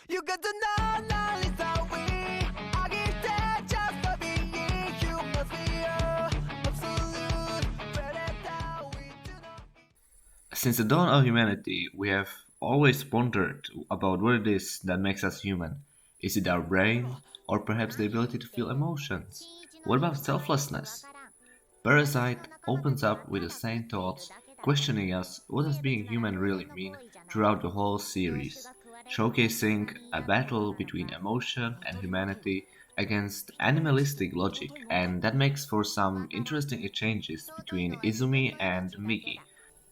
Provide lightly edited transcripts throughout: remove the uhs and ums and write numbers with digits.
You got to know knowledge that we are gifted just for being human. We are absolute predator. We do not. Since the dawn of humanity, we have always wondered about what it is that makes us human. Is it our brain, or perhaps the ability to feel emotions? What about selflessness? Parasyte opens up with the same thoughts, questioning us what does being human really mean throughout the whole series, showcasing a battle between emotion and humanity against animalistic logic, and that makes for some interesting exchanges between Izumi and Migi.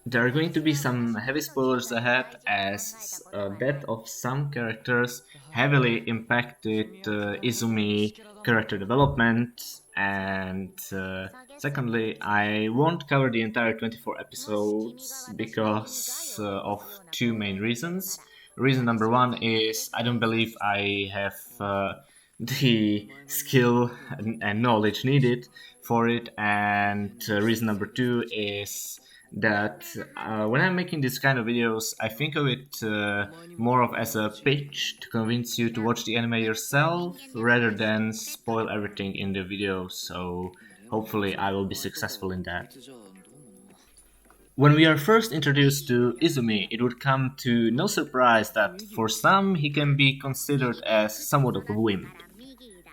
There are going to be some heavy spoilers ahead, as death of some characters heavily impacted Izumi character development, and secondly, I won't cover the entire 24 episodes because of two main reasons. Reason number one is I don't believe I have the skill and knowledge needed for it, and reason number two is that when I'm making this kind of videos, I think of it more of as a pitch to convince you to watch the anime yourself rather than spoil everything in the video, so hopefully I will be successful in that. When we are first introduced to Izumi, it would come to no surprise that for some he can be considered as somewhat of a wimp.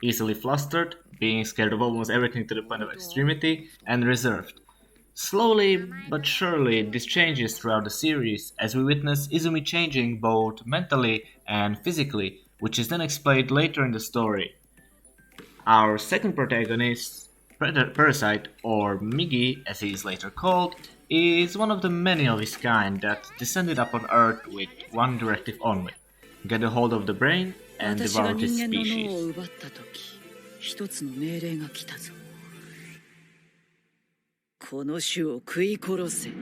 Easily flustered, being scared of almost everything to the point of extremity, and reserved. Slowly but surely, this changes throughout the series as we witness Izumi changing both mentally and physically, which is then explained later in the story. Our second protagonist, Parasyte, or Migi as he is later called, is one of the many of his kind that descended upon Earth with one directive only: get a hold of the brain and 私が devour this 人間の脳を species. 奪った時、一つの命令が来たぞ。この種を食い殺せだ。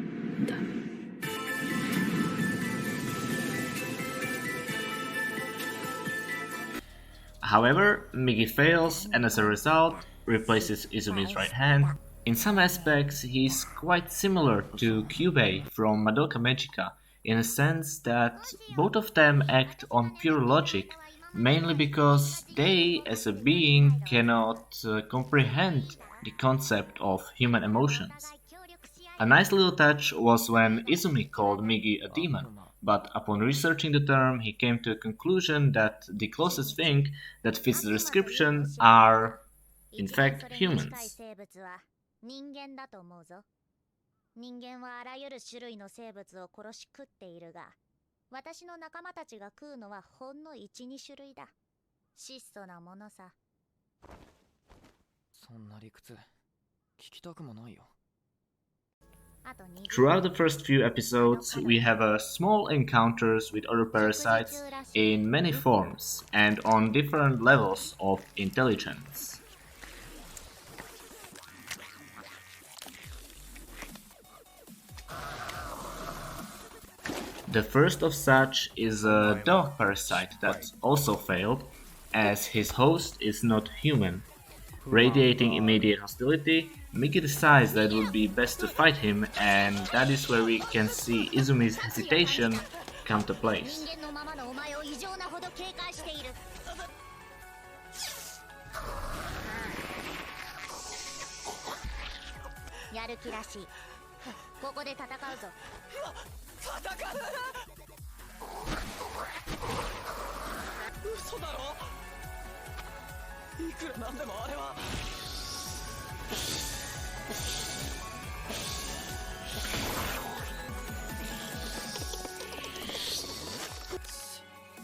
However, Migi fails and as a result replaces Izumi's right hand. In some aspects, he's quite similar to Kyubei from Madoka Magica in a sense that both of them act on pure logic, mainly because they, as a being, cannot comprehend the concept of human emotions. A nice little touch was when Izumi called Migi a demon, but upon researching the term, he came to a conclusion that the closest thing that fits the description are, in fact, humans. 人間だと思うぞ。人間はあらゆる種類の生物を殺し食っているが、私の仲間たちが食うのはほんの1、2種類だ。質素なものさ。そんな理屈聞きたくもないよ。 Throughout the first few episodes, we have small encounters with other parasites in many forms and on different levels of intelligence. The first of such is a dog parasite that also failed, as his host is not human. Radiating immediate hostility, Miki decides that it would be best to fight him, and that is where we can see Izumi's hesitation come to place. 人間のままのお前を異常なほど警戒している。やる気らしい。ここで戦うぞ。戦う？嘘だろ？いくらなんでもあれは。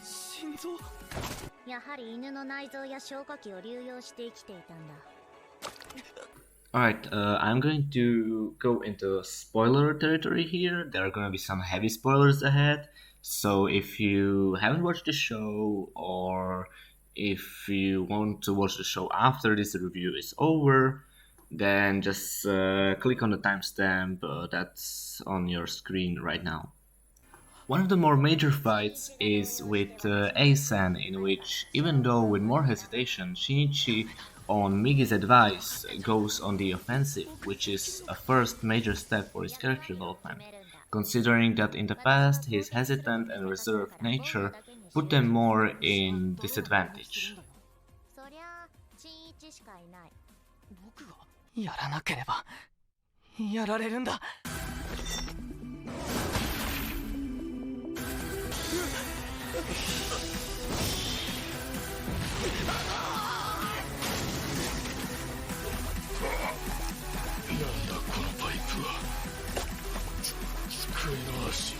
心臓？やはり犬の内臓や消化器を流用して生きていたんだ。 Alright, I'm going to go into spoiler territory here. There are going to be some heavy spoilers ahead. So if you haven't watched the show, or if you want to watch the show after this review is over, then just click on the timestamp that's on your screen right now. One of the more major fights is with A-san, in which, even though with more hesitation, Shinichi, on Migi's advice, goes on the offensive, which is a first major step for his character development, considering that in the past his hesitant and reserved nature put them more in disadvantage. そりゃあ新一しかいない。僕がやらなければやられるんだ。なんだこのパイプは。机の足。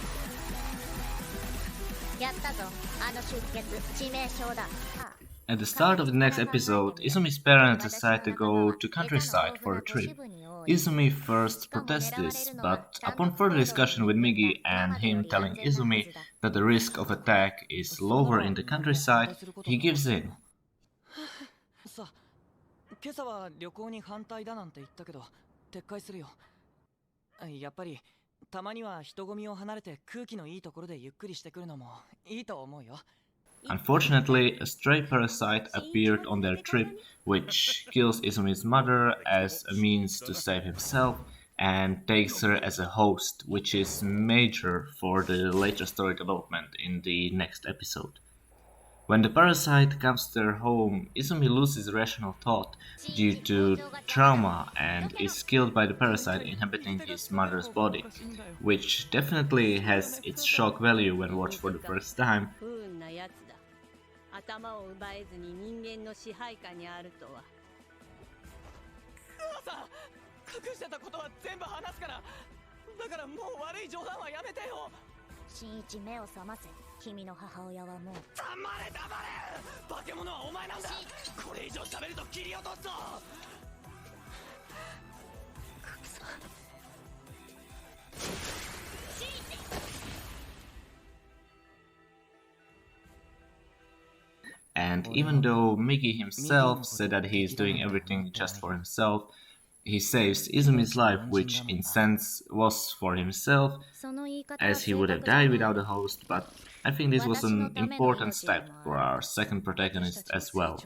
やったぞ、あの出血致命傷だ。At the start of the next episode, Izumi's parents decide to go to countryside for a trip. Izumi first protests this, but upon further discussion with Migi and him telling Izumi that the risk of attack is lower in the countryside, he gives in. さあ、今朝は旅行に反対だなんて言ったけど撤回するよ。やっぱりたまには人混みを離れて空気のいいところでゆっくりしてくるのもいいと思うよ。 Unfortunately, a stray parasite appeared on their trip, which kills Izumi's mother as a means to save himself and takes her as a host, which is major for the later story development in the next episode. When the parasite comes to their home, Izumi loses rational thought due to trauma and is killed by the parasite inhabiting his mother's body, which definitely has its shock value when watched for the first time. 不運なやつだ。頭を奪えずに人間の支配下にあるとは。母さん、隠してたことは全部話すから。だからもう悪い冗談はやめてよ。新一目を覚ませ、君の母親はもう。黙れ黙れ。化け物はお前なんだ。これ以上喋ると切り落とすぞ。くそ。 And even though Migi himself said that he is doing everything just for himself, he saves Izumi's life, which in sense was for himself, as he would have died without a host, but I think this was an important step for our second protagonist as well.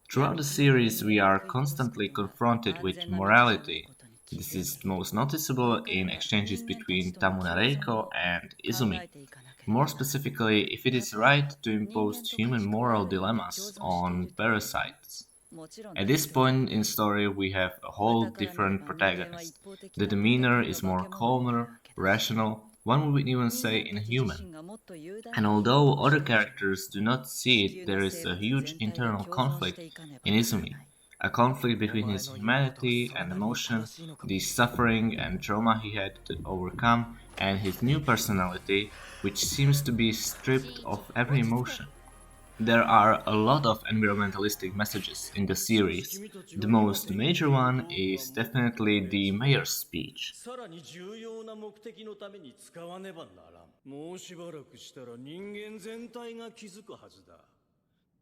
Throughout the series, we are constantly confronted with morality. This is most noticeable in exchanges between Tamuna Reiko and Izumi. More specifically, if it is right to impose human moral dilemmas on parasites. At this point in story, we have a whole different protagonist. The demeanor is more calmer, rational, one would even say inhuman. And although other characters do not see it, there is a huge internal conflict in Izumi. A conflict between his humanity and emotion, the suffering and trauma he had to overcome, and his new personality, which seems to be stripped of every emotion. There are a lot of environmentalistic messages in the series. The most major one is definitely the mayor's speech. さらに重要な目的のために使わねばならん。もうしばらくしたら人間全体が気づくはずだ。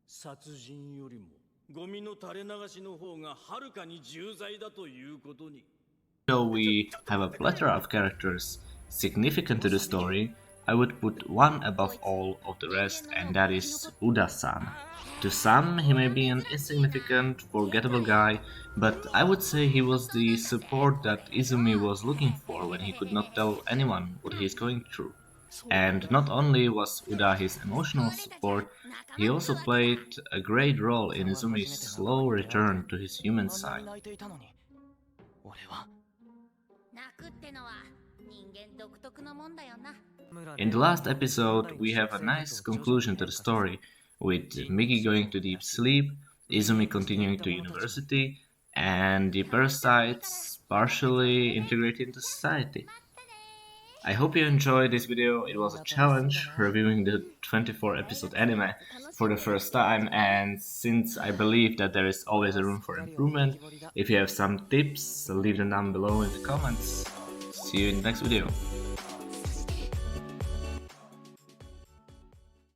殺人よりもゴミの垂れ流しの方がはるかに重罪だということに。Though we have a plethora of characters significant to the story, I would put one above all of the rest, and that is Uda-san. To some, he may be an insignificant, forgettable guy, but I would say he was the support that Izumi was looking for when he could not tell anyone what he is going through. And not only was Uda his emotional support, he also played a great role in Izumi's slow return to his human side. 俺は 泣くってのは人間独特のもんだよな。 In the last episode, we have a nice conclusion to the story, with Migi going to deep sleep, Izumi continuing to university, and the parasites partially integrated into society. I hope you enjoyed this video. It was a challenge reviewing the 24 episode anime for the first time, and since I believe that there is always a room for improvement, if you have some tips, leave them down below in the comments. See you in the next video.